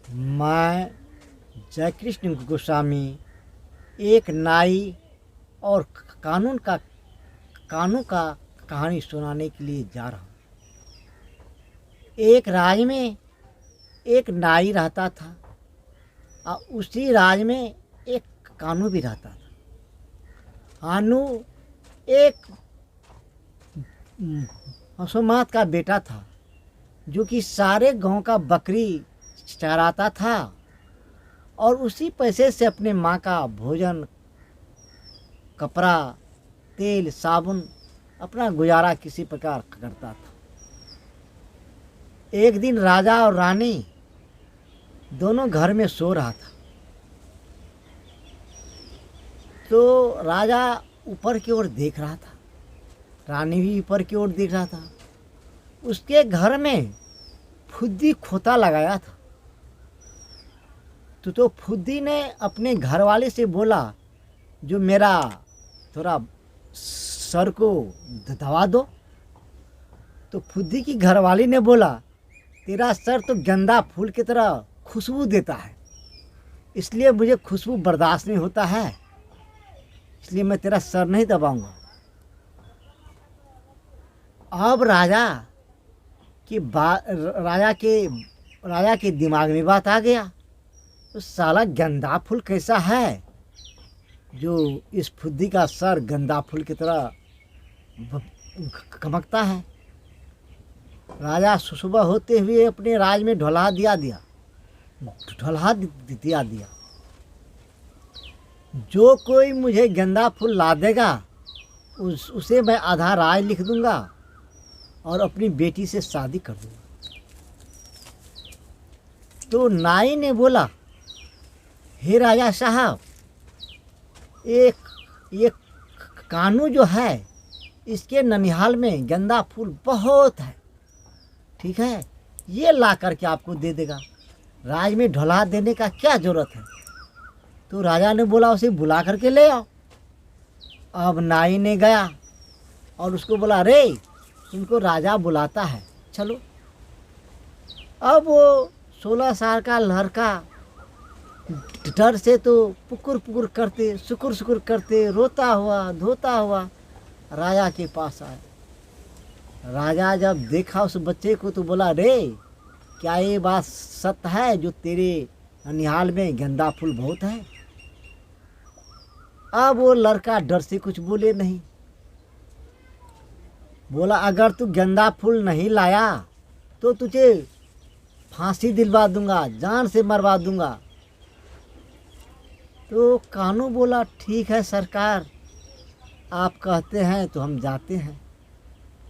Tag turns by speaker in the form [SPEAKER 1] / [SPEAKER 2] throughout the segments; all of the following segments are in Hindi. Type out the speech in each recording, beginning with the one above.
[SPEAKER 1] मैं जयकृष्ण गोस्वामी एक नाई और कानून का कहानी सुनाने के लिए जा रहा हूँ। एक राज में एक नाई रहता था और उसी राज में एक कानू भी रहता था। कानू एक हसोमात का बेटा था जो कि सारे गांव का बकरी चराता था और उसी पैसे से अपने माँ का भोजन, कपड़ा, तेल, साबुन अपना गुजारा किसी प्रकार करता था। एक दिन राजा और रानी दोनों घर में सो रहा था तो राजा ऊपर की ओर देख रहा था, रानी भी ऊपर की ओर देख रहा था। उसके घर में फुद्दी खोता लगाया था तो फुद्दी ने अपने घरवाले से बोला, जो मेरा थोड़ा सर को दबा दो। तो फुद्दी की घरवाली ने बोला, तेरा सर तो गेंदा फूल की तरह खुशबू देता है, इसलिए मुझे खुशबू बर्दाश्त नहीं होता है, इसलिए मैं तेरा सर नहीं दबाऊंगा। अब राजा के दिमाग में बात आ गया, तो साला गेंदा फूल कैसा है जो इस फुद्दी का सर गेंदा फूल की तरह चमकता है। राजा सुबह होते हुए अपने राज में ढुला दिया जो कोई मुझे गेंदा फूल ला देगा उसे मैं आधा राज लिख दूंगा और अपनी बेटी से शादी कर दूंगा। तो नाई ने बोला, हे राजा साहब, एक कानू जो है इसके ननिहाल में गेंदा फूल बहुत है, ठीक है, ये ला करके आपको दे देगा, राज में ढुला देने का क्या जरूरत है। तो राजा ने बोला, उसे बुला करके ले आओ। अब नाई ने गया और उसको बोला, रे इनको राजा बुलाता है, चलो। अब वो 16 साल का लड़का डर से तो पुकुर पुकुर करते, सुकुर करते, रोता हुआ धोता हुआ राजा के पास आया। राजा जब देखा उस बच्चे को तो बोला, रे क्या ये बात सत्य है जो तेरे ननिहाल में गेंदा फूल बहुत है? अब वो लड़का डर से कुछ बोले नहीं। बोला, अगर तू गेंदा फूल नहीं लाया तो तुझे फांसी दिलवा दूंगा, जान से मरवा दूंगा। तो कानू बोला, ठीक है सरकार, आप कहते हैं तो हम जाते हैं,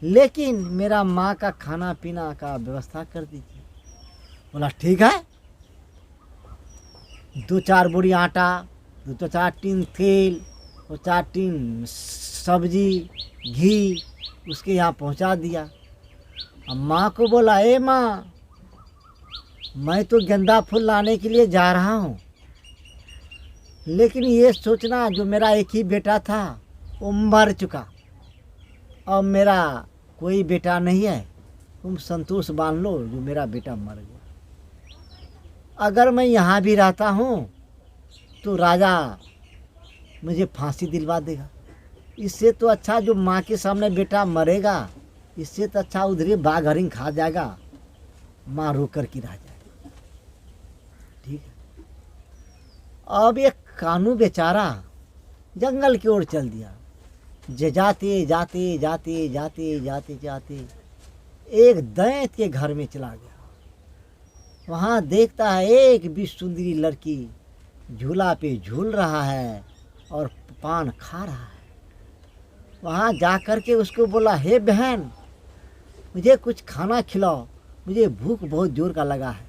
[SPEAKER 1] लेकिन मेरा माँ का खाना पीना का व्यवस्था कर दीजिए। बोला, ठीक है। 2-4 बोरी आटा, 2-4 टीन तेल और 4 टीन सब्जी, घी उसके यहाँ पहुँचा दिया। अब माँ को बोला, ए माँ, मैं तो गेंदा फूल लाने के लिए जा रहा हूँ, लेकिन ये सोचना जो मेरा एक ही बेटा था वो मर चुका, अब मेरा कोई बेटा नहीं है, तुम संतोष मान लो जो मेरा बेटा मर गया। अगर मैं यहाँ भी रहता हूँ तो राजा मुझे फांसी दिलवा देगा, इससे तो अच्छा जो माँ के सामने बेटा मरेगा, इससे तो अच्छा उधर बाघ हरिन खा जाएगा, माँ रो कर की रह जाएगी। ठीक है। अब एक कानू बेचारा जंगल की ओर चल दिया। जाते जाते जाते जाते जाते जाते एक दैंत के घर में चला गया। वहाँ देखता है एक भी सुंदरी लड़की झूला पे झूल रहा है और पान खा रहा है। वहाँ जा कर के उसको बोला, हे बहन, मुझे कुछ खाना खिलाओ, मुझे भूख बहुत जोर का लगा है।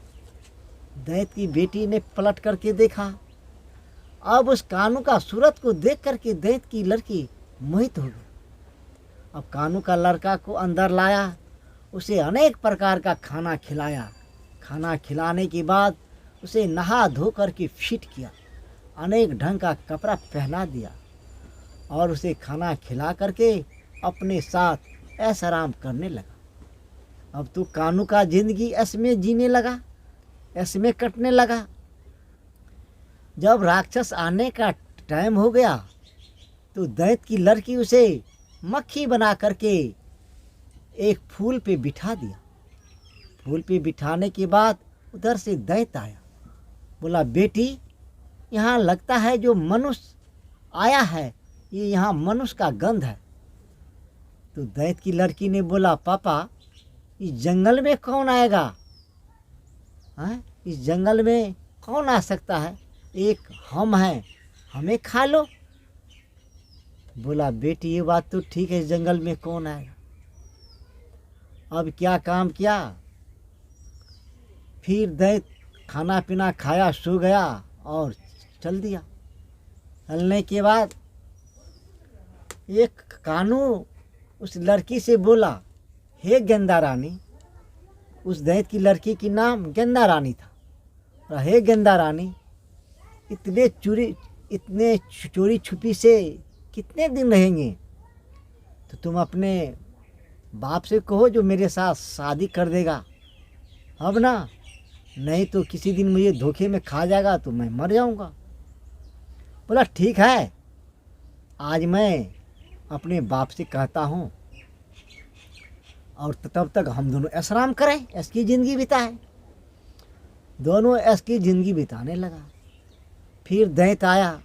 [SPEAKER 1] दैंत की बेटी ने पलट करके देखा। अब उस कानू का सूरत को देख करके दैंत की लड़की मोहित हो गई। अब कानू का लड़का को अंदर लाया, उसे अनेक प्रकार का खाना खिलाया। खाना खिलाने के बाद उसे नहा धो करके फिट किया, अनेक ढंग का कपड़ा पहना दिया और उसे खाना खिला करके अपने साथ ऐश आराम करने लगा। अब तो कानू का जिंदगी ऐश में जीने लगा। ऐसे में कटने लगा। जब राक्षस आने का टाइम हो गया तो दैत्य की लड़की उसे मक्खी बना करके एक फूल पे बिठा दिया। फूल पे बिठाने के बाद उधर से दैत्य आया, बोला बेटी यहाँ लगता है जो मनुष्य आया है ये यहाँ मनुष्य का गंध है। तो दैत्य की लड़की ने बोला पापा इस जंगल में कौन आएगा, हैं इस जंगल में कौन आ सकता है, एक हम हैं हमें खा लो। बोला बेटी ये बात तो ठीक है, इस जंगल में कौन आएगा। अब क्या काम किया, फिर दैत्य खाना पीना खाया सो गया और चल दिया। चलने के बाद एक कानू उस लड़की से बोला हे गेंदा रानी, उस दैत्य की लड़की की नाम गेंदा रानी था। हे गेंदा रानी इतने चोरी छुपी से कितने दिन रहेंगे, तो तुम अपने बाप से कहो जो मेरे साथ शादी कर देगा अब ना, नहीं तो किसी दिन मुझे धोखे में खा जाएगा तो मैं मर जाऊंगा। बोला ठीक है, आज मैं अपने बाप से कहता हूँ और तब तक हम दोनों ऐशराम करें, ऐश की ज़िंदगी बिताएं। दोनों ऐश की ज़िंदगी बिताने लगा। फिर दैत्य आया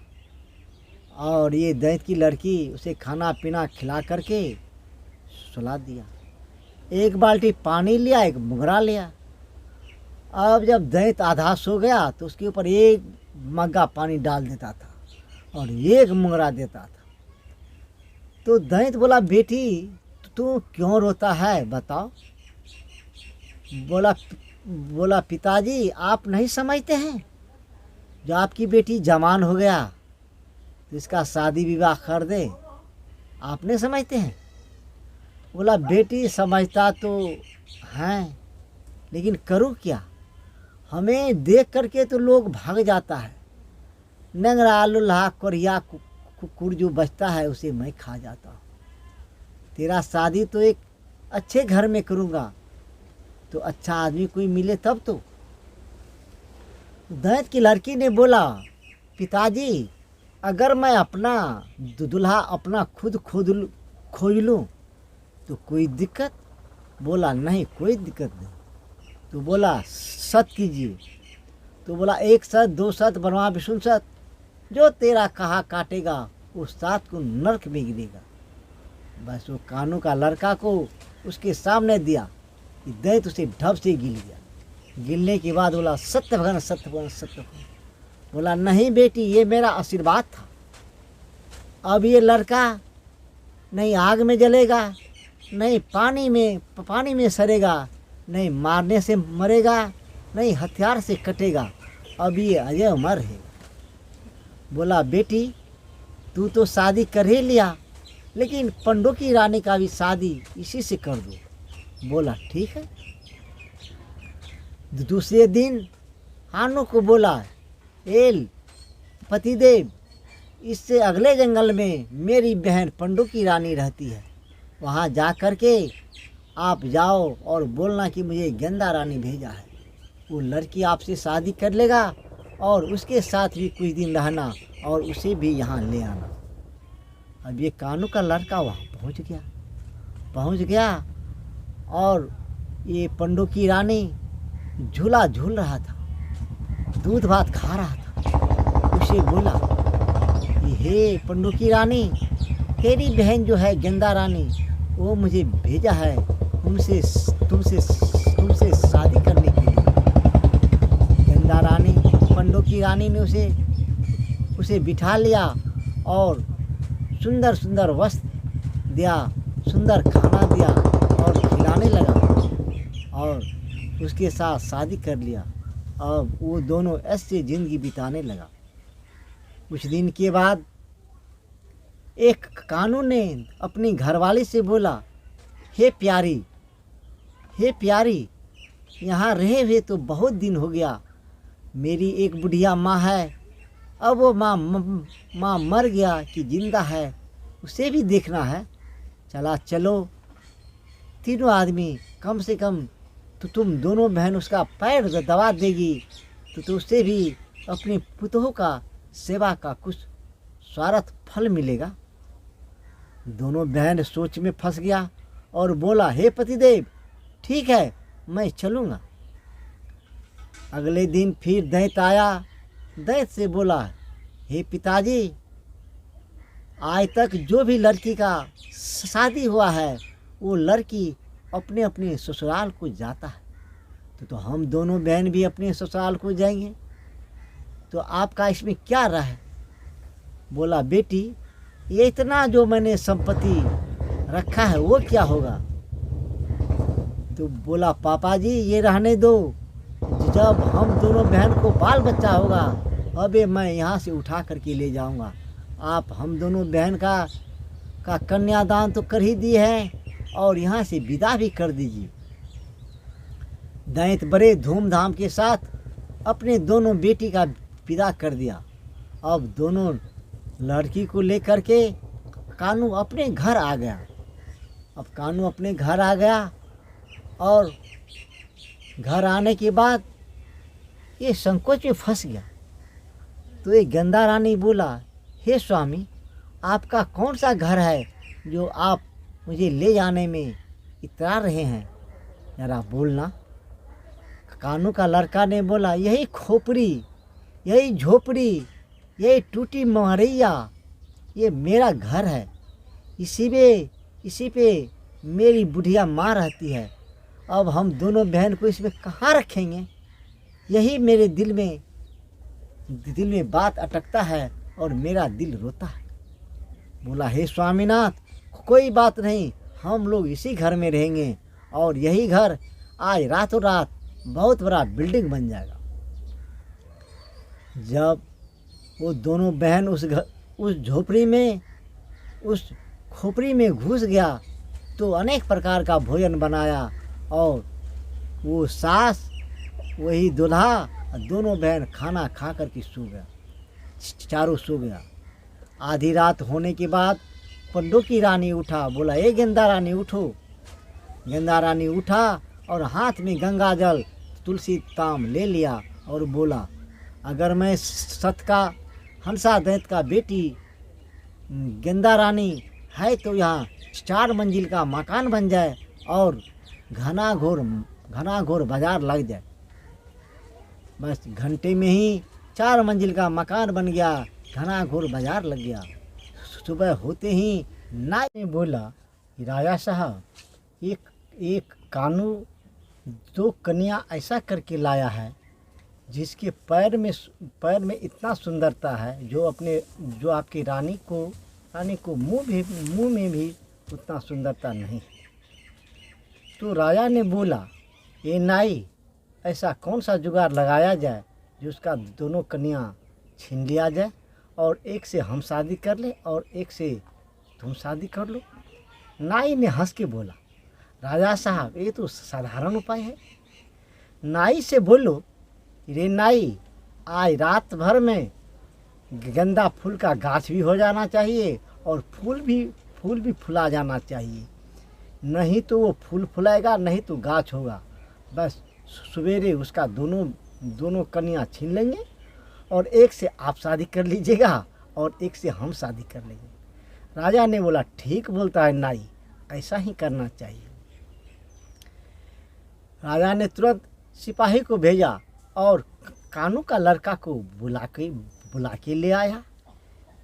[SPEAKER 1] और ये दैत्य की लड़की उसे खाना पीना खिला करके सुला दिया। एक बाल्टी पानी लिया, एक मुगरा लिया। अब जब दैत्य आधा सो गया तो उसके ऊपर एक मग्गा पानी डाल देता था और एक मुगरा देता था। तो दैत्य बोला बेटी तू क्यों रोता है बताओ। बोला पिताजी आप नहीं समझते हैं, जो आपकी बेटी जवान हो गया तो इसका शादी विवाह कर दे, आप नहीं समझते हैं। बोला बेटी समझता तो हैं लेकिन करूँ क्या, हमें देख करके तो लोग भाग जाता है, नंगरा लुल्हा कोरिया कुकुर जो बचता है उसे मैं खा जाता हूँ। तेरा शादी तो एक अच्छे घर में करूँगा तो अच्छा आदमी कोई मिले तब तो। दैत्य की लड़की ने बोला पिताजी अगर मैं अपना दुल्हा अपना खुद खोज लूँ तो कोई दिक्कत। बोला नहीं कोई दिक्कत नहीं। तो बोला सत कीजिए। तो बोला एक सत दो सत बनवा विष्णु सत, जो तेरा कहा काटेगा वो सात को नरक में गिरेगा। बस वो कानू का लड़का को उसके सामने दिया कि दैत्य उसे ढब से गिल गया। गिलने के बाद बोला सत्य भगवान सत्य भगवान सत्य भगवान। बोला नहीं बेटी ये मेरा आशीर्वाद था, अब ये लड़का नहीं आग में जलेगा, नहीं पानी में सड़ेगा, नहीं मारने से मरेगा, नहीं हथियार से कटेगा, अब ये अजय अमर है। बोला बेटी तू तो शादी कर ही लिया लेकिन पंडों की रानी का भी शादी इसी से कर दो। बोला ठीक है। दूसरे दिन हानो को बोला एल पतिदेव इससे अगले जंगल में मेरी बहन पंडों की रानी रहती है, वहाँ जा कर के आप जाओ और बोलना कि मुझे गेंदा रानी भेजा है। वो लड़की आपसे शादी कर लेगा और उसके साथ भी कुछ दिन रहना और उसे भी यहाँ ले आना। अब ये कानू का लड़का वहाँ पहुँच गया और ये पंडों की रानी झूला झूल रहा था, दूध भात खा रहा था। उसे बोला हे पंडों की रानी तेरी बहन जो है गेंदा रानी वो मुझे भेजा है तुमसे शादी करने के लिए। गेंदा रानी पंडों की रानी ने उसे बिठा लिया और सुंदर सुंदर वस्त्र दिया, सुंदर खाना दिया और खिलाने लगा और उसके साथ शादी कर लिया। अब वो दोनों ऐसे ज़िंदगी बिताने लगा। कुछ दिन के बाद एक कानू ने अपनी घरवाली से बोला हे प्यारी यहाँ रहे हुए तो बहुत दिन हो गया, मेरी एक बुढ़िया माँ है, अब वो माँ मर गया कि जिंदा है उसे भी देखना है, चलो तीनों आदमी कम से कम तो तुम दोनों बहन उसका पैर दबा देगी तो उससे भी अपनी पुतों का सेवा का कुछ स्वार्थ फल मिलेगा। दोनों बहन सोच में फंस गया और बोला, हे पतिदेव, ठीक है, मैं चलूँगा। अगले दिन फिर दैत्य आया। दैत्य से बोला, हे पिताजी, आज तक जो भी लड़की का शादी हुआ है वो लड़की अपने अपने ससुराल को जाता है, तो हम दोनों बहन भी अपने ससुराल को जाएंगे, तो आपका इसमें क्या राय है? बोला, बेटी, ये इतना जो मैंने संपत्ति रखा है वो क्या होगा? तो बोला, पापा जी, ये रहने दो, जब हम दोनों बहन को बाल बच्चा होगा अबे मैं यहाँ से उठा करके ले जाऊँगा। आप हम दोनों बहन का कन्यादान तो कर ही दिए हैं और यहाँ से विदा भी कर दीजिए। दैत्य बड़े धूमधाम के साथ अपने दोनों बेटी का विदा कर दिया। अब दोनों लड़की को लेकर के कानू अपने घर आ गया। अब कानू अपने घर आ गया और घर आने के बाद ये संकोच में फंस गया। तो ये गंदा रानी बोला, हे स्वामी, आपका कौन सा घर है जो आप मुझे ले जाने में इतरा रहे हैं, जरा बोलना। कानू का लड़का ने बोला, यही खोपड़ी, यही झोपड़ी, यही टूटी महरैया, ये मेरा घर है, इसी पे मेरी बुढ़िया माँ रहती है। अब हम दोनों बहन को इसमें कहाँ रखेंगे? यही मेरे दिल में बात अटकता है और मेरा दिल रोता है। बोला, हे स्वामीनाथ, कोई बात नहीं, हम लोग इसी घर में रहेंगे और यही घर आज रातों रात बहुत बड़ा बिल्डिंग बन जाएगा। जब वो दोनों बहन उस झोपड़ी में, उस खोपड़ी में घुस गया तो अनेक प्रकार का भोजन बनाया और वो सास वही दूल्हा दोनों बहन खाना खा कर के सो गया, चारों सो गया। आधी रात होने के बाद पंडों की रानी उठा। बोला, ए गेंदा रानी उठो। गेंदा रानी उठा और हाथ में गंगा जल तुलसी ताम ले लिया और बोला, अगर मैं सत का हंसा दैत्य का बेटी गेंदा रानी है तो यहाँ 4 मंजिल का मकान बन जाए और घना घोर बाजार लग जाए। बस घंटे में ही 4 मंजिल का मकान बन गया, घना घोर बाजार लग गया। सुबह होते ही नाई ने बोला, राजा साहब, एक कानू 2 कन्या ऐसा करके लाया है जिसके पैर में इतना सुंदरता है जो आपकी रानी को मुंह में भी उतना सुंदरता नहीं। तो राजा ने बोला, ये नाई, ऐसा कौन सा जुगाड़ लगाया जाए जो उसका दोनों कन्या छीन लिया जाए और एक से हम शादी कर ले और एक से तुम शादी कर लो। नाई ने हंस के बोला, राजा साहब, ये तो साधारण उपाय है। नाई से बोलो, रे नाई, आज रात भर में गेंदा फूल का गाछ भी हो जाना चाहिए और फूल भी फुला जाना चाहिए, नहीं तो वो फूल फुलाएगा नहीं तो गाछ होगा। बस सवेरे उसका दोनों कन्या छीन लेंगे और एक से आप शादी कर लीजिएगा और एक से हम शादी कर लेंगे। राजा ने बोला, ठीक बोलता है नाई, ऐसा ही करना चाहिए। राजा ने तुरंत सिपाही को भेजा और कानू का लड़का को बुला के ले आया।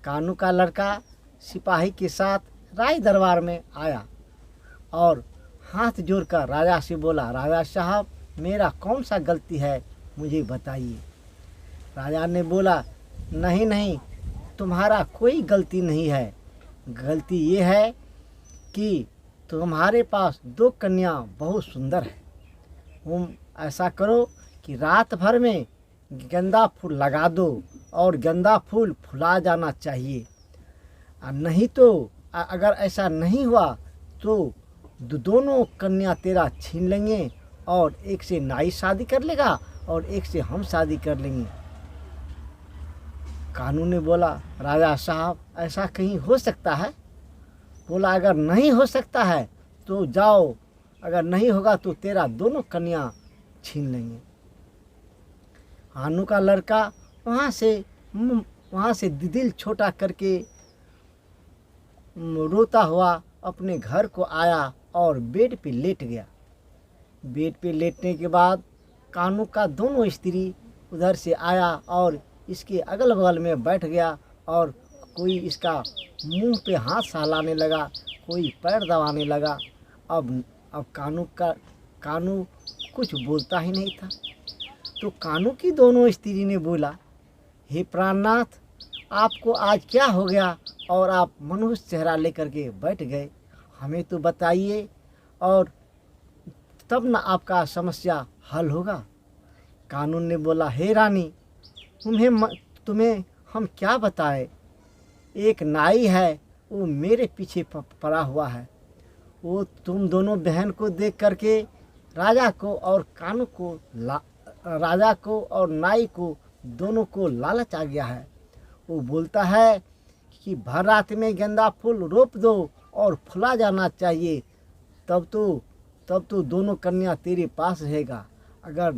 [SPEAKER 1] कानू का लड़का सिपाही के साथ राज दरबार में आया और हाथ जोड़कर राजा से बोला, राजा साहब, मेरा कौन सा गलती है, मुझे बताइए। राजा ने बोला, नहीं, तुम्हारा कोई गलती नहीं है। गलती ये है कि तुम्हारे पास 2 कन्या बहुत सुंदर है। तुम ऐसा करो कि रात भर में गेंदा फूल लगा दो और गेंदा फूल फुला जाना चाहिए, और नहीं तो अगर ऐसा नहीं हुआ तो दोनों कन्या तेरा छीन लेंगे और एक से नाई शादी कर लेगा और एक से हम शादी कर लेंगे। कानू ने बोला, राजा साहब, ऐसा कहीं हो सकता है? बोला, अगर नहीं हो सकता है तो जाओ अगर नहीं होगा तो तेरा दोनों कन्या छीन लेंगे। कानू का लड़का वहाँ से दिल छोटा करके रोता हुआ अपने घर को आया और बेड पे लेट गया। बेड पे लेटने के बाद कानू का दोनों स्त्री उधर से आया और इसके अगल बगल में बैठ गया और कोई इसका मुंह पे हाथ सहलाने लगा, कोई पैर दबाने लगा। अब कानू कुछ बोलता ही नहीं था। तो कानू की दोनों स्त्री ने बोला, हे प्राणनाथ, आपको आज क्या हो गया और आप मनुष्य चेहरा लेकर के बैठ गए, हमें तो बताइए और तब ना आपका समस्या हल होगा। कानून ने बोला, हे रानी, तुम्हें हम क्या बताएं, एक नाई है वो मेरे पीछे पड़ा हुआ है, वो तुम दोनों बहन को देख करके राजा को और नाई को दोनों को लालच आ गया है। वो बोलता है कि भर रात में गेंदा फूल रोप दो और फुला जाना चाहिए, तब तो दोनों कन्या तेरे पास रहेगा। अगर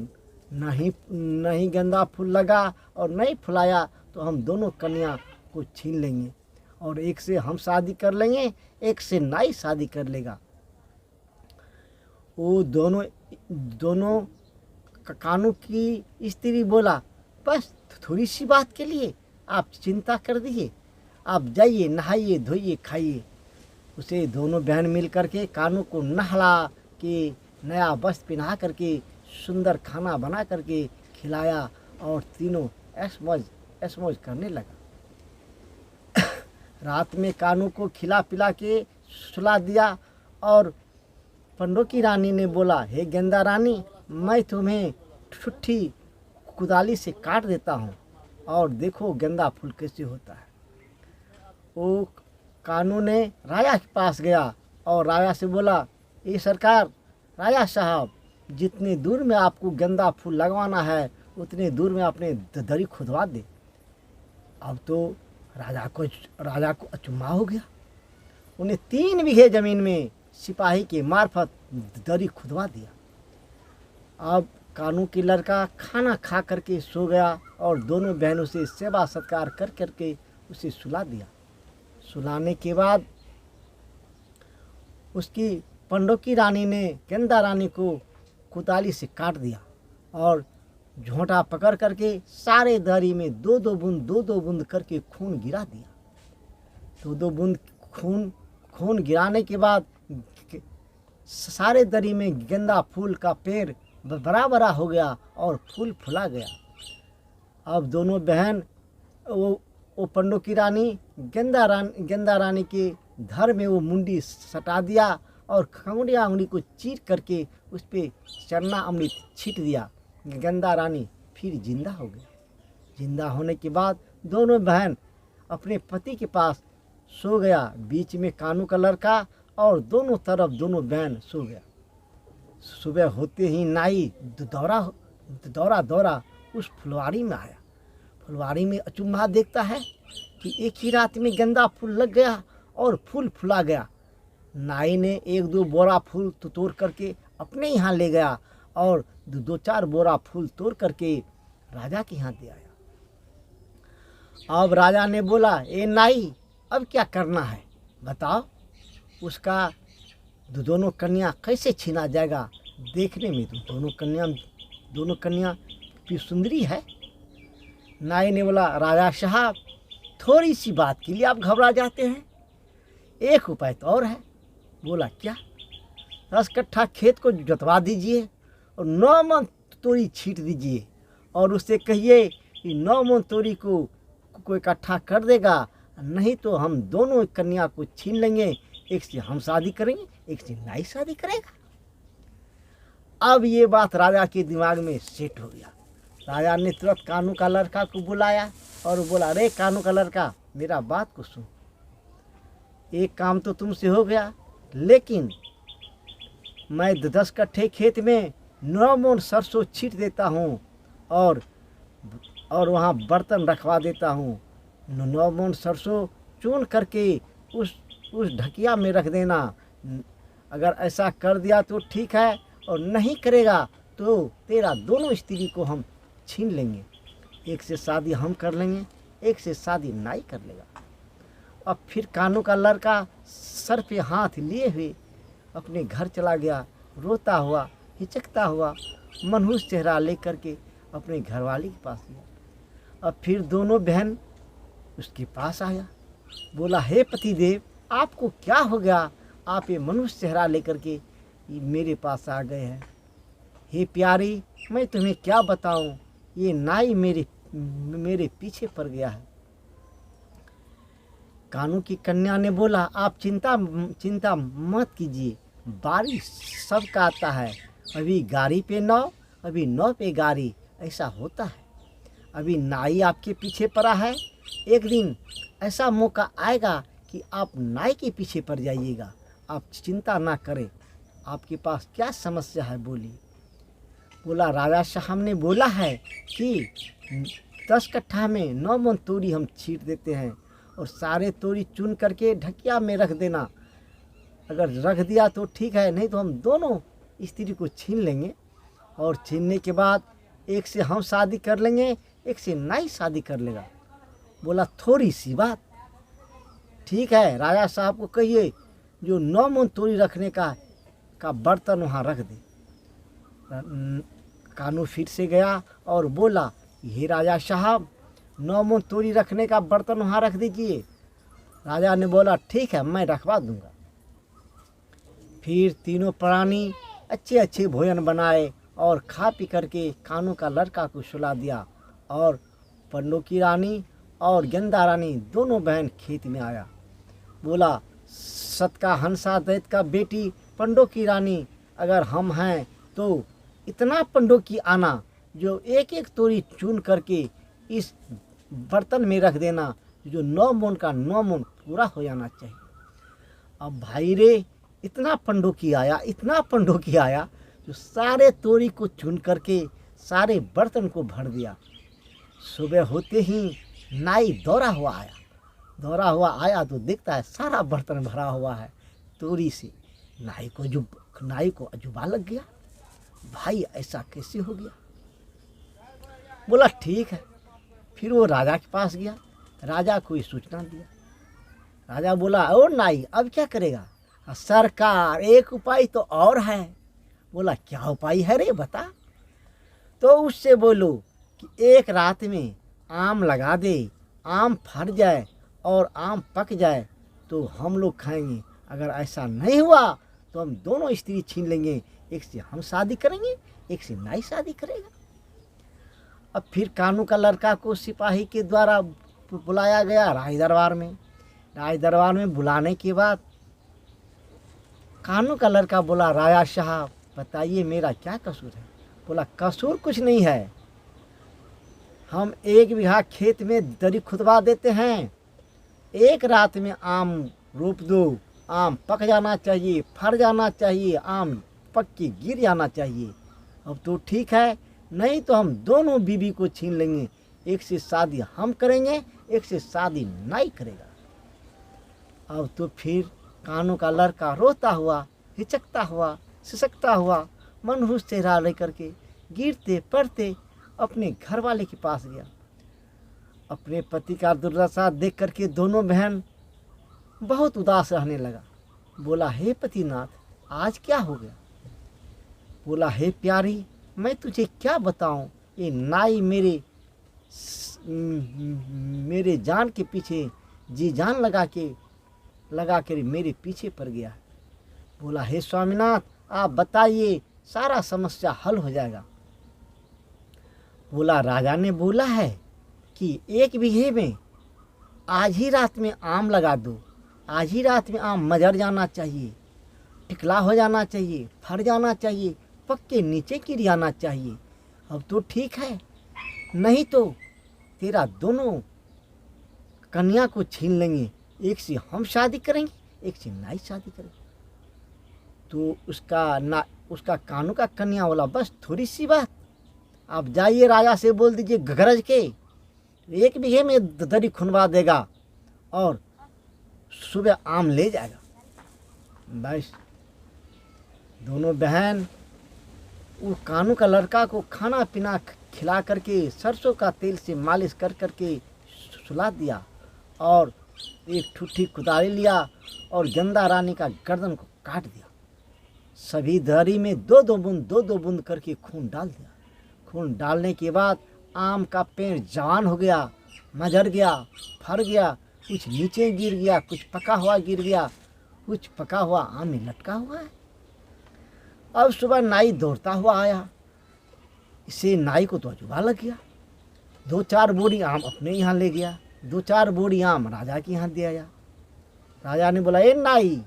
[SPEAKER 1] नहीं गेंदा फूल लगा और नहीं फुलाया तो हम दोनों कन्या को छीन लेंगे और एक से हम शादी कर लेंगे, एक से नाई शादी कर लेगा। वो दोनों कानू की स्त्री बोला, बस थोड़ी सी बात के लिए आप चिंता कर दिए, आप जाइए, नहाइए, धोइए, खाइए। उसे दोनों बहन मिल करके कानू को नहला के नया वस्त्र पहना करके सुंदर खाना बना करके खिलाया और तीनों ऐश मौज करने लगा। रात में कानू को खिला पिला के सुला दिया और पंडों की रानी ने बोला, हे गेंदा रानी, मैं तुम्हें ठुट्ठी कुदाली से काट देता हूँ और देखो गेंदा फूल कैसे होता है। वो कानू ने राजा के पास गया और राजा से बोला, ये सरकार, राजा साहब, जितने दूर में आपको गेंदा फूल लगवाना है उतने दूर में अपने दरी खुदवा दे। अब तो राजा को अचंभा हो गया। उन्हें 3 बीघे ज़मीन में सिपाही के मार्फत दरी खुदवा दिया। अब कानू की लड़का खाना खा करके सो गया और दोनों बहनों से सेवा सत्कार कर करके उसे सुला दिया। सुलाने के बाद उसकी पंडों की रानी ने गेंदा रानी को कुदाली से काट दिया और झोंटा पकड़ करके सारे दरी में 2-2 बूंद करके खून गिरा दिया। 2-2 बूंद खून गिराने के बाद सारे दरी में गेंदा फूल का पेड़ बड़ा हो गया और फूल फुला गया। अब दोनों बहन वो पंडों की रानी गेंदा रानी के धर में वो मुंडी सटा दिया और खंगड़ी को चीर करके उस पर चरना अमृत छीट दिया। गेंदा रानी फिर जिंदा हो गई। जिंदा होने के बाद दोनों बहन अपने पति के पास सो गया। बीच में कानू का लड़का और दोनों तरफ दोनों बहन सो गया। सुबह होते ही नाई दौरा उस फुलवारी में आया। फुलवारी में अचंभा देखता है कि एक ही रात में गेंदा फूल लग गया और फूल फुला गया। नाई ने 1-2 बोरा फूल तो तोड़ करके अपने यहाँ ले गया और 2-4 बोरा फूल तोड़ करके राजा के यहाँ दे आया। अब राजा ने बोला, ए नाई, अब क्या करना है बताओ। उसका दोनों कन्या कैसे छीना जाएगा? देखने में तो दोनों कन्या भी सुंदरी है। नाई ने बोला, राजा साहब, थोड़ी सी बात के लिए आप घबरा जाते हैं, एक उपाय तो और है। बोला, क्या? 10 कट्ठा खेत को जोतवा दीजिए और 9 मन तोरी छींट दीजिए और उससे कहिए कि 9 मन तोरी को कोई इकट्ठा कर देगा, नहीं तो हम दोनों कन्या को छीन लेंगे, एक से हम शादी करेंगे, एक से नाई शादी करेगा। अब ये बात राजा के दिमाग में सेट हो गया। राजा ने तुरंत कानू का लड़का को बुलाया और बोला, अरे कानू का लड़का, मेरा बात को सुन। एक काम तो तुमसे हो गया, लेकिन मैं 10 कट्ठे खेत में 9 मन सरसों छींट देता हूँ और वहाँ बर्तन रखवा देता हूँ। 9 मन सरसों चून करके उस ढकिया में रख देना अगर ऐसा कर दिया तो ठीक है, और नहीं करेगा तो तेरा दोनों स्त्री को हम छीन लेंगे। एक से शादी हम कर लेंगे, एक से शादी नाई कर लेगा। अब फिर कानू का लड़का सर पे हाथ लिए हुए अपने घर चला गया, रोता हुआ, हिचकता हुआ, मनहूस चेहरा लेकर के अपने घरवाली के पास गया। अब फिर दोनों बहन उसके पास आया, बोला, हे पतिदेव, आपको क्या हो गया? आप ये मनुष्य चेहरा लेकर के मेरे पास आ गए हैं। हे प्यारी, मैं तुम्हें क्या बताऊं, ये नाई मेरे पीछे पड़ गया है। कानू की कन्या ने बोला, आप चिंता मत कीजिए, बारिश सबका आता है। अभी गाड़ी पे नाव, अभी नाव पे गाड़ी, ऐसा होता है। अभी नाई आपके पीछे पड़ा है, एक दिन ऐसा मौका आएगा कि आप नाई के पीछे पड़ जाइएगा। आप चिंता ना करें, आपके पास क्या समस्या है बोलिए। बोला, राजा साहब ने बोला है कि 10 कट्ठा में 9 मन तोरी हम छींट देते हैं, और सारे तोरी चुन करके ढकिया में रख देना। अगर रख दिया तो ठीक है, नहीं तो हम दोनों स्त्री को छीन लेंगे, और छीनने के बाद एक से हम शादी कर लेंगे, एक से नाई शादी कर लेगा। बोला, थोड़ी सी बात, ठीक है, राजा साहब को कहिए जो 9 मन तोरी रखने का बर्तन वहाँ रख दे। कानू फिर से गया और बोला, हे राजा साहब, 9 मन तोरी रखने का बर्तन वहाँ रख दीजिए। राजा ने बोला, ठीक है, मैं रखवा दूंगा। फिर तीनों प्राणी अच्छे अच्छे भोजन बनाए और खा पी करके कानू का लड़का को सुला दिया, और पंडों की रानी और गेंदा रानी दोनों बहन खेत में आया। बोला, सत का हंसा दैत का बेटी पंडों की रानी, अगर हम हैं तो इतना पंडों की आना जो एक एक तोरी चुन करके इस बर्तन में रख देना, जो 9 मन का 9 मन पूरा हो जाना चाहिए। अब भाई रे, इतना पंडों की आया, इतना पंडों की आया, जो सारे तोरी को चुन करके सारे बर्तन को भर दिया। सुबह होते ही नाई दौड़ा हुआ आया तो देखता है सारा बर्तन भरा हुआ है तोरी से। नाई को अजूबा लग गया, भाई ऐसा कैसे हो गया। बोला, ठीक है। फिर वो राजा के पास गया, राजा को ये सूचना दिया। राजा बोला, ओ नाई, अब क्या करेगा? सरकार, एक उपाय तो और है। बोला, क्या उपाय है रे, बता। तो उससे बोलो कि एक रात में आम लगा दे, आम फट जाए और आम पक जाए तो हम लोग खाएंगे। अगर ऐसा नहीं हुआ तो हम दोनों स्त्री छीन लेंगे, एक से हम शादी करेंगे, एक से नाई शादी करेगा। अब फिर कानू का लड़का को सिपाही के द्वारा बुलाया गया राज दरबार में। राज दरबार में बुलाने के बाद कानू का लड़का बोला, राजा साहब बताइए मेरा क्या कसूर है। बोला, कसूर कुछ नहीं है, हम 1 बीघा खेत में दरी खुदवा देते हैं, एक रात में आम रोप दो, आम पक जाना चाहिए, फर जाना चाहिए, आम पक के गिर जाना चाहिए। अब तो ठीक है, नहीं तो हम दोनों बीबी को छीन लेंगे, एक से शादी हम करेंगे, एक से शादी नाई करेगा। अब तो फिर कानू का लड़का रोता हुआ, हिचकता हुआ, सिसकता हुआ, मनहूस चेहरा लेकर के गिरते पड़ते अपने घर वाले के पास गया। अपने पति का दुर्दशा देख करके दोनों बहन बहुत उदास रहने लगा। बोला, हे पतिनाथ, आज क्या हो गया? बोला, हे प्यारी, मैं तुझे क्या बताऊं, ये नाई मेरे जान के पीछे जी जान लगा कर मेरे पीछे पड़ गया। बोला, हे स्वामीनाथ, आप बताइए, सारा समस्या हल हो जाएगा। बोला, राजा ने बोला है कि 1 बीघे में आज ही रात में आम लगा दो, आज ही रात में आम मजर जाना चाहिए, टिकला हो जाना चाहिए, फर जाना चाहिए, पक के नीचे गिर जाना चाहिए। अब तो ठीक है, नहीं तो तेरा दोनों कन्या को छीन लेंगे, एक से हम शादी करेंगे, एक से नाई शादी करेंगे। तो उसका कानू का कन्या बोला, बस थोड़ी सी बात, आप जाइए राजा से बोल दीजिए गरज के 1 बीघे में दरी खुनवा देगा और सुबह आम ले जाएगा। बस दोनों बहन वो कानू का लड़का को खाना पीना खिला करके सरसों का तेल से मालिश कर करके सुला दिया और एक ठुट्ठी कुदारी लिया और गंदा रानी का गर्दन को काट दिया। सभी दरी में दो दो बूंद करके खून डाल दिया। खून डालने के बाद आम का पेड़ जवान हो गया, मजर गया, फर गया, कुछ नीचे गिर गया, कुछ पका हुआ गिर गया, कुछ पका हुआ आम में लटका हुआ है। अब सुबह नाई दौड़ता हुआ आया। इसे नाई को तो अजूबा लग गया। 2-4 बोरी आम अपने यहाँ ले गया, 2-4 बोरी आम राजा के यहाँ दे आया। राजा ने बोला, ए नाई,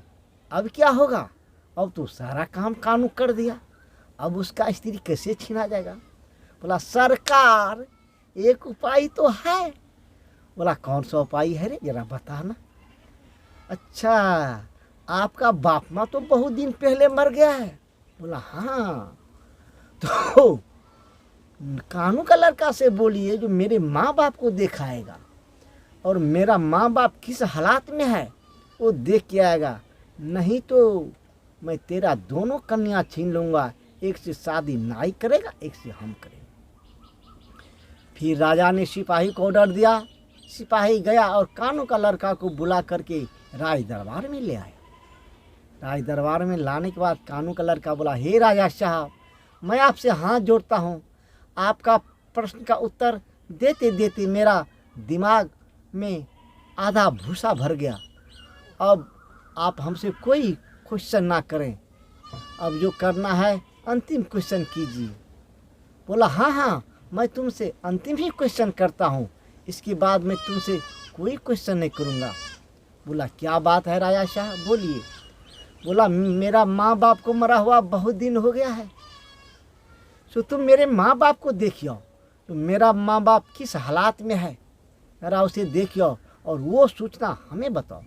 [SPEAKER 1] अब क्या होगा? अब तो सारा काम कानू कर दिया, अब उसका स्त्री कैसे छीना जाएगा? बोला, सरकार एक उपाय तो है। बोला, कौन सा उपाय है रे, जरा बताना। अच्छा, आपका बाप माँ तो बहुत दिन पहले मर गया है। बोला, हाँ। तो कानू का लड़का से बोलिए जो मेरे माँ बाप को दिखाएगा और मेरा माँ बाप किस हालात में है वो देख के आएगा, नहीं तो मैं तेरा दोनों कन्या छीन लूँगा। एक से शादी नाई करेगा, एक से हम करेंगे। फिर राजा ने सिपाही को ऑर्डर दिया। सिपाही गया और कानू का लड़का को बुला करके राज दरबार में ले आया। राज दरबार में लाने के बाद कानू का लड़का बोला, हे राजा साहब, मैं आपसे हाथ जोड़ता हूँ। आपका प्रश्न का उत्तर देते देते मेरा दिमाग में आधा भूसा भर गया। अब आप हमसे कोई क्वेश्चन ना करें, अब जो करना है अंतिम क्वेश्चन कीजिए। बोला, हाँ हाँ, मैं तुमसे अंतिम ही क्वेश्चन करता हूँ, इसके बाद मैं तुमसे कोई क्वेश्चन नहीं करूँगा। बोला, क्या बात है राजा साहब, बोलिए। बोला, मेरा माँ बाप को मरा हुआ बहुत दिन हो गया है, सो तुम मेरे माँ बाप को देखियो, तो मेरा माँ बाप किस हालात में है जरा उसे देखियो और वो सूचना हमें बताओ।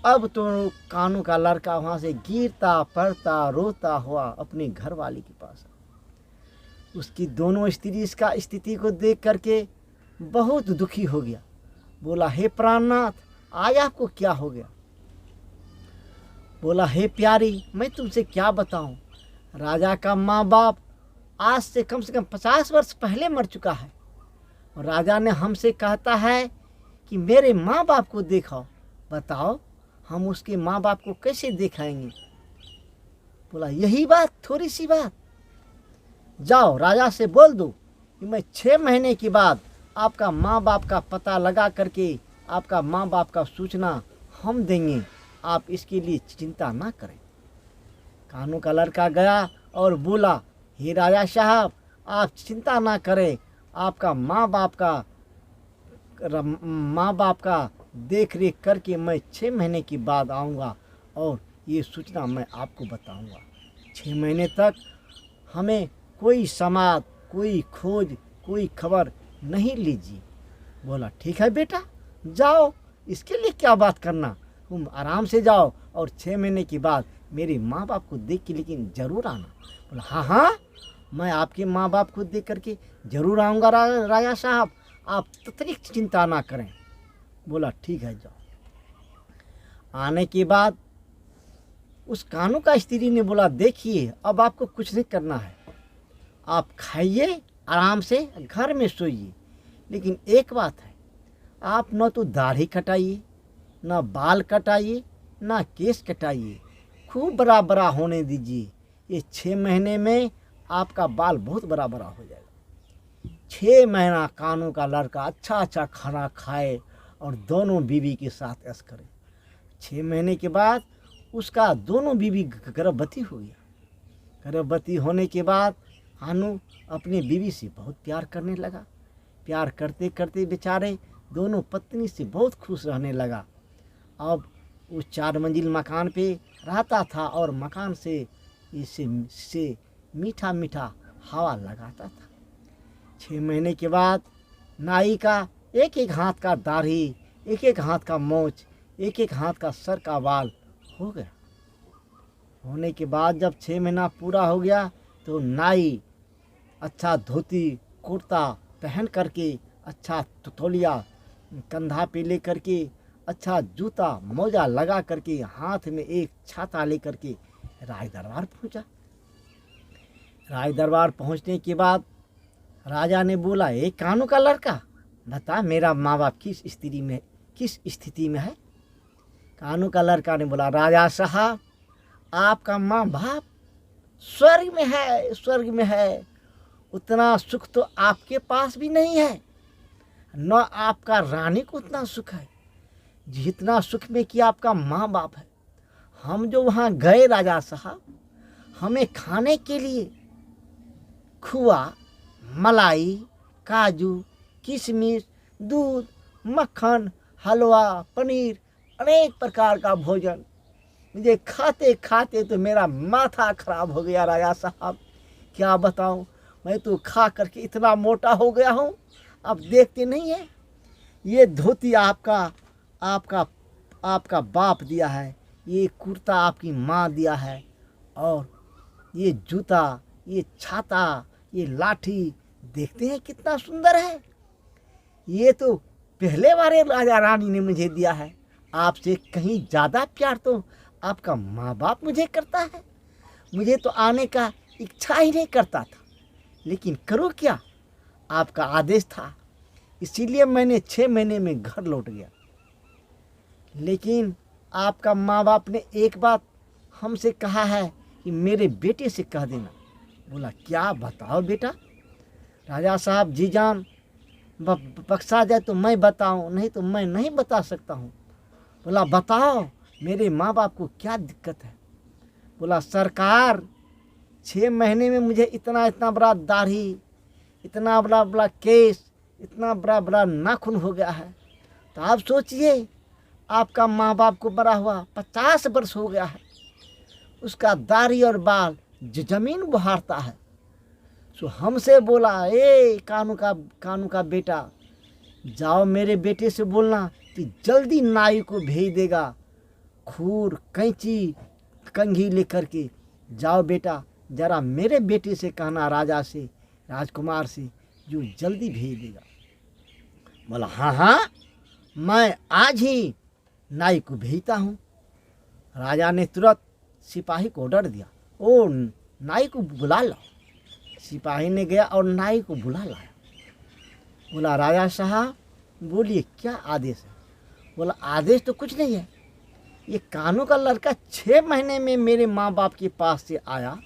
[SPEAKER 1] अब तो कानू का लड़का वहाँ से गिरता पड़ता रोता हुआ अपने घर वाली के पास। उसकी दोनों स्त्री इसका स्थिति को देख करके बहुत दुखी हो गया। बोला, हे प्राणनाथ, आज आपको क्या हो गया? बोला, हे प्यारी, मैं तुमसे क्या बताऊं, राजा का माँ बाप आज से कम 50 वर्ष पहले मर चुका है और राजा ने हमसे कहता है कि मेरे माँ बाप को देखो। बताओ हम उसके माँ बाप को कैसे दिखाएंगे? बोला, यही बात, थोड़ी सी बात। जाओ राजा से बोल दो कि मैं 6 महीने के बाद आपका माँ बाप का पता लगा करके आपका माँ बाप का सूचना हम देंगे, आप इसके लिए चिंता ना करें। कानू का लड़का गया और बोला, हे राजा साहब, आप चिंता ना करें, आपका माँ बाप का देख रेख करके मैं 6 महीने के बाद आऊँगा और ये सूचना मैं आपको बताऊँगा। 6 महीने तक हमें कोई समाद, कोई खोज, कोई खबर नहीं लीजिए। बोला, ठीक है बेटा, जाओ, इसके लिए क्या बात करना, तुम आराम से जाओ और 6 महीने के बाद मेरे माँ बाप को देख के लेकिन ज़रूर आना। बोला, हाँ हाँ, मैं आपके माँ बाप को देख करके ज़रूर आऊँगा राजा साहब, आप अतिरिक्त चिंता ना करें। बोला, ठीक है, जाओ। आने के बाद उस कानू का स्त्री ने बोला, देखिए अब आपको कुछ नहीं करना है, आप खाइए आराम से, घर में सोइए, लेकिन एक बात है, आप न तो दाढ़ी कटाइए, न बाल कटाइए, न केस कटाइए, खूब बड़ा बड़ा होने दीजिए। ये 6 महीने में आपका बाल बहुत बड़ा बड़ा हो जाएगा। 6 महीना कानू का लड़का अच्छा अच्छा खाना खाए और दोनों बीवी के साथ ऐश करे। 6 महीने के बाद उसका दोनों बीवी गर्भवती हो गया। गर्भवती होने के बाद कानू अपनी बीवी से बहुत प्यार करने लगा। प्यार करते करते बेचारे दोनों पत्नी से बहुत खुश रहने लगा। अब उस 4 मंजिल मकान पे रहता था और मकान से इससे मीठा मीठा हवा लगाता था। 6 महीने के बाद नाई का एक एक हाथ का दाढ़ी, एक एक हाथ का मोछ, एक एक हाथ का सर का बाल हो गया। होने के बाद जब 6 महीना पूरा हो गया तो नाई अच्छा धोती कुर्ता पहन करके, अच्छा तौलिया कंधा पे ले करके, अच्छा जूता मोजा लगा करके, हाथ में एक छाता ले करके राज दरबार पहुंचा। राज दरबार पहुंचने के बाद राजा ने बोला, ए कानू का लड़का, बता मेरा माँ बाप किस स्थिति में है। कानू का लड़का ने बोला, राजा साहब आपका माँ बाप स्वर्ग में है, स्वर्ग में है। उतना सुख तो आपके पास भी नहीं है, न आपका रानी को उतना सुख है जितना सुख में कि आपका माँ बाप है। हम जो वहाँ गए राजा साहब, हमें खाने के लिए खोआ, मलाई, काजू, किशमिश, दूध, मक्खन, हलवा, पनीर, अनेक प्रकार का भोजन, मुझे खाते खाते तो मेरा माथा खराब हो गया राजा साहब। क्या बताऊं, मैं तो खा करके इतना मोटा हो गया हूँ। अब देखते नहीं है, ये धोती आपका बाप दिया है, ये कुर्ता आपकी माँ दिया है, और ये जूता, ये छाता, ये लाठी देखते हैं कितना सुंदर है। ये तो पहले वाले राजा रानी ने मुझे दिया है। आपसे कहीं ज़्यादा प्यार तो आपका माँ बाप मुझे करता है। मुझे तो आने का इच्छा ही नहीं करता था, लेकिन करो क्या, आपका आदेश था, इसीलिए मैंने 6 महीने में घर लौट गया। लेकिन आपका माँ बाप ने एक बात हमसे कहा है कि मेरे बेटे से कह देना। बोला, क्या बताओ बेटा। राजा साहब जी जान बख्शा जाए तो मैं बताऊं, नहीं तो मैं नहीं बता सकता हूं। बोला, बताओ मेरे माँ बाप को क्या दिक्कत है। बोला, सरकार 6 महीने में मुझे इतना बड़ा दाढ़ी, इतना बड़ा बड़ा केस, इतना बड़ा बड़ा नाखून हो गया है। तो आप सोचिए, आपका माँ बाप को बड़ा हुआ 50 वर्ष हो गया है, उसका दाढ़ी और बाल जमीन बुहारता है। सो हमसे बोला, ए कानू का बेटा, जाओ मेरे बेटे से बोलना कि जल्दी नाई को भेज देगा, खूर, कैंची, कंघी लेकर के जाओ बेटा, जरा मेरे बेटे से कहना, राजा से, राजकुमार से, जो जल्दी भेज देगा। बोला, हाँ हाँ, मैं आज ही नाई को भेजता हूँ। राजा ने तुरंत सिपाही को ऑर्डर दिया, ओ नाई को बुला लाओ। सिपाही ने गया और नाई को बुला लाया। बोला, राजा साहब बोलिए क्या आदेश है। बोला, आदेश तो कुछ नहीं है, ये कानू का लड़का 6 महीने में मेरे माँ बाप के पास से आया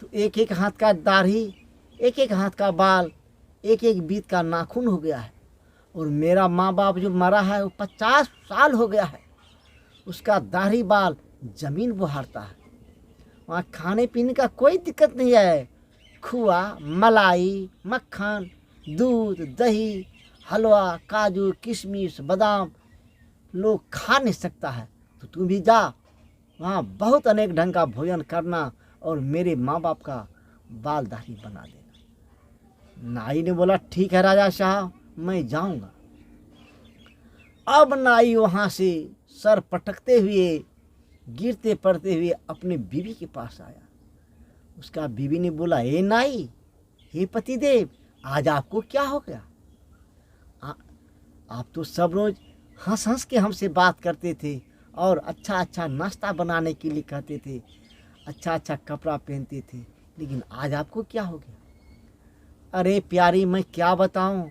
[SPEAKER 1] तो एक एक हाथ का दाढ़ी, एक एक हाथ का बाल, एक एक बीत का नाखून हो गया है, और मेरा माँ बाप जो मरा है वो 50 साल हो गया है, उसका दाढ़ी बाल जमीन बुहारता है। वहाँ खाने पीने का कोई दिक्कत नहीं है, खोआ, मलाई, मक्खन, दूध, दही, हलवा, काजू, किशमिश, बादाम लोग खा नहीं सकता है। तो तू भी जा, वहाँ बहुत अनेक ढंग का भोजन करना और मेरे माँ बाप का बाल दाढ़ी बना देना। नाई ने बोला, ठीक है राजा साहब, मैं जाऊँगा। अब नाई वहाँ से सर पटकते हुए, गिरते पड़ते हुए अपने बीवी के पास आया। उसका बीवी ने बोला, ए नाई, हे पतिदेव, आज आपको क्या हो गया। आप तो सब रोज हंस हंस के हमसे बात करते थे और अच्छा अच्छा नाश्ता बनाने के लिए कहते थे, अच्छा अच्छा कपड़ा पहनते थे, लेकिन आज आपको क्या हो गया। अरे प्यारी, मैं क्या बताऊं,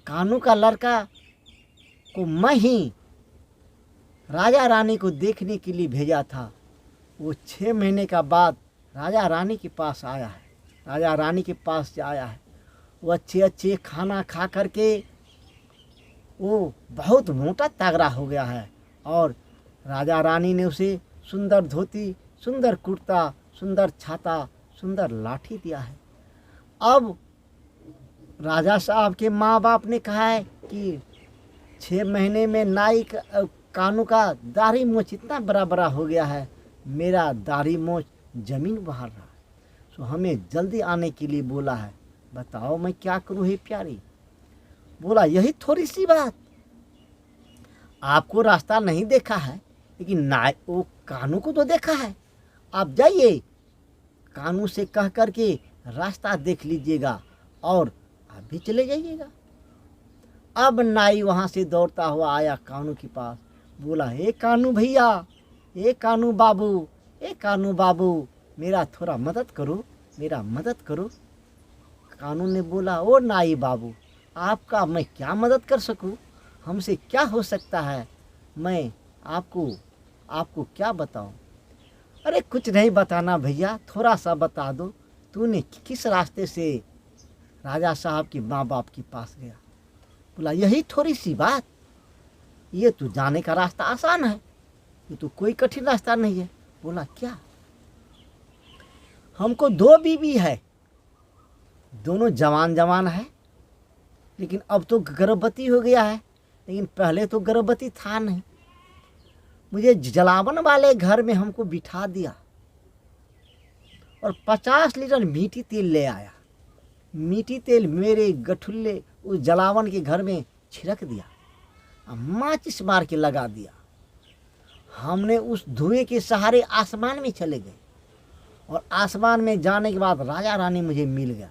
[SPEAKER 1] कानू का लड़का को मैं ही राजा रानी को देखने के लिए भेजा था। वो 6 महीने का बाद राजा रानी के पास आया है, राजा रानी के पास से आया है। वो अच्छे अच्छे खाना खा करके वो बहुत मोटा तगड़ा हो गया है, और राजा रानी ने उसे सुंदर धोती, सुंदर कुर्ता, सुंदर छाता, सुंदर लाठी दिया है। अब राजा साहब के माँ बाप ने कहा है कि 6 महीने में नाई कानू का दाढ़ी मोछ इतना बड़ा बड़ा हो गया है, मेरा दाढ़ी मोछ जमीन बहार रहा है। सो हमें जल्दी आने के लिए बोला है, बताओ मैं क्या करूँ हे प्यारी। बोला, यही थोड़ी सी बात, आपको रास्ता नहीं देखा है, लेकिन नाई वो कानू को तो देखा है। आप जाइए, कानू से कह करके रास्ता देख लीजिएगा और आप भी चले जाइएगा। अब नाई वहाँ से दौड़ता हुआ आया कानू के पास। बोला, हे कानू भैया, हे कानू बाबू, ए कानू बाबू, मेरा थोड़ा मदद करो, मेरा मदद करो। कानू ने बोला, ओ नाई बाबू, आपका मैं क्या मदद कर सकूं? हमसे क्या हो सकता है? मैं आपको आपको क्या बताऊं? अरे कुछ नहीं बताना भैया, थोड़ा सा बता दो। तूने किस रास्ते से राजा साहब के माँ बाप के पास गया? बोला, यही थोड़ी सी बात, ये तो जाने का रास्ता आसान है, ये तो कोई कठिन रास्ता नहीं है। बोला, क्या? हमको 2 बीवी है, दोनों जवान जवान है, लेकिन अब तो गर्भवती हो गया है, लेकिन पहले तो गर्भवती था नहीं। मुझे जलावन वाले घर में हमको बिठा दिया और 50 लीटर मीठी तेल ले आया। मीठी तेल मेरे गठुल्ले उस जलावन के घर में छिड़क दिया और माचिस मार के लगा दिया। हमने उस धुएं के सहारे आसमान में चले गए और आसमान में जाने के बाद राजा रानी मुझे मिल गया।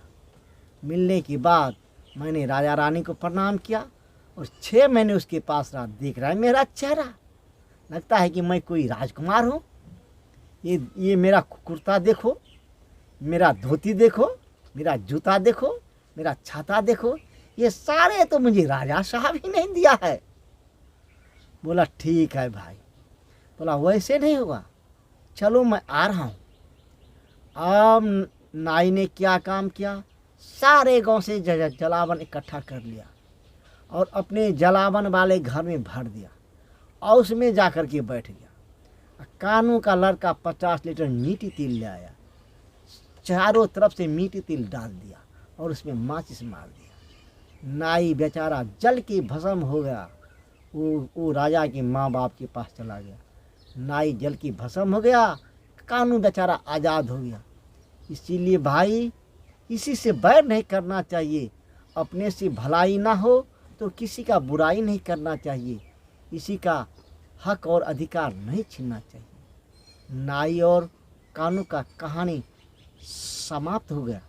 [SPEAKER 1] मिलने के बाद मैंने राजा रानी को प्रणाम किया और 6 महीने उसके पास रहा। देख रहा है मेरा चेहरा, लगता है कि मैं कोई राजकुमार हूँ। ये मेरा कुर्ता देखो, मेरा धोती देखो, मेरा जूता देखो, मेरा छाता देखो, ये सारे तो मुझे राजा साहब ही नहीं दिया है। बोला, ठीक है भाई। बोला, वैसे नहीं होगा, चलो मैं आ रहा हूँ। अब नाई ने क्या काम किया, सारे गांव से जलावन इकट्ठा कर लिया और अपने जलावन वाले घर में भर दिया और उसमें जाकर के बैठ गया। कानू का लड़का 50 लीटर मीठी तेल ले आया, चारों तरफ से मीठी तेल डाल दिया और उसमें माचिस मार दिया। नाई बेचारा जल के भस्म हो गया। वो राजा के माँ बाप के पास चला गया। नाई जल की भस्म हो गया, कानू बेचारा आज़ाद हो गया। इसीलिए भाई, किसी से बैर नहीं करना चाहिए, अपने से भलाई ना हो तो किसी का बुराई नहीं करना चाहिए, किसी का हक और अधिकार नहीं छीनना चाहिए। नाई और कानू का कहानी समाप्त हो गया।